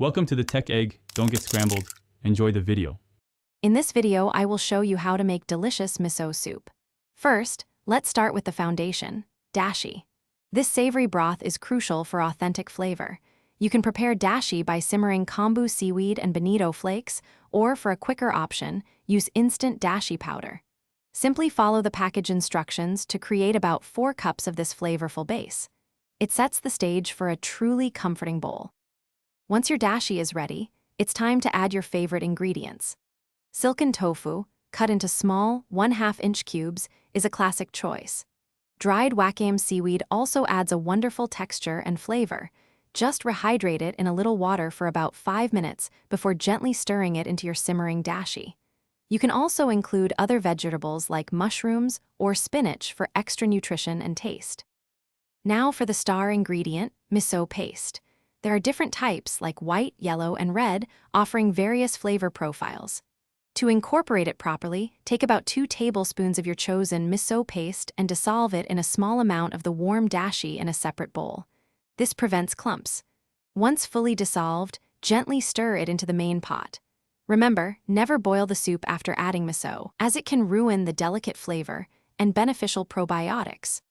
Welcome to the Tech Egg. Don't get scrambled. Enjoy the video. In this video, I will show you how to make delicious miso soup. First, let's start with the foundation, dashi. This savory broth is crucial for authentic flavor. You can prepare dashi by simmering kombu seaweed and bonito flakes, or for a quicker option, use instant dashi powder. Simply follow the package instructions to create about 4 cups of this flavorful base. It sets the stage for a truly comforting bowl. Once your dashi is ready, it's time to add your favorite ingredients. Silken tofu, cut into small, 1/2-inch cubes, is a classic choice. Dried wakame seaweed also adds a wonderful texture and flavor. Just rehydrate it in a little water for about 5 minutes before gently stirring it into your simmering dashi. You can also include other vegetables like mushrooms or spinach for extra nutrition and taste. Now for the star ingredient, miso paste. There are different types like white, yellow, and red, offering various flavor profiles. To incorporate it properly, take about 2 tablespoons of your chosen miso paste and dissolve it in a small amount of the warm dashi in a separate bowl. This prevents clumps. Once fully dissolved, gently stir it into the main pot. Remember, never boil the soup after adding miso, as it can ruin the delicate flavor and beneficial probiotics.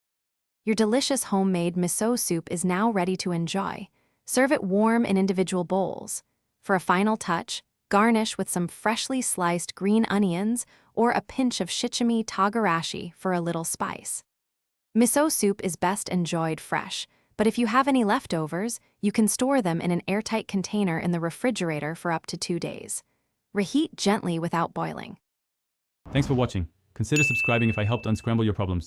Your delicious homemade miso soup is now ready to enjoy. Serve it warm in individual bowls. For a final touch, garnish with some freshly sliced green onions or a pinch of shichimi togarashi for a little spice. Miso soup is best enjoyed fresh, but if you have any leftovers, you can store them in an airtight container in the refrigerator for up to 2 days. Reheat gently without boiling. Thanks for watching. Consider subscribing if I helped unscramble your problems.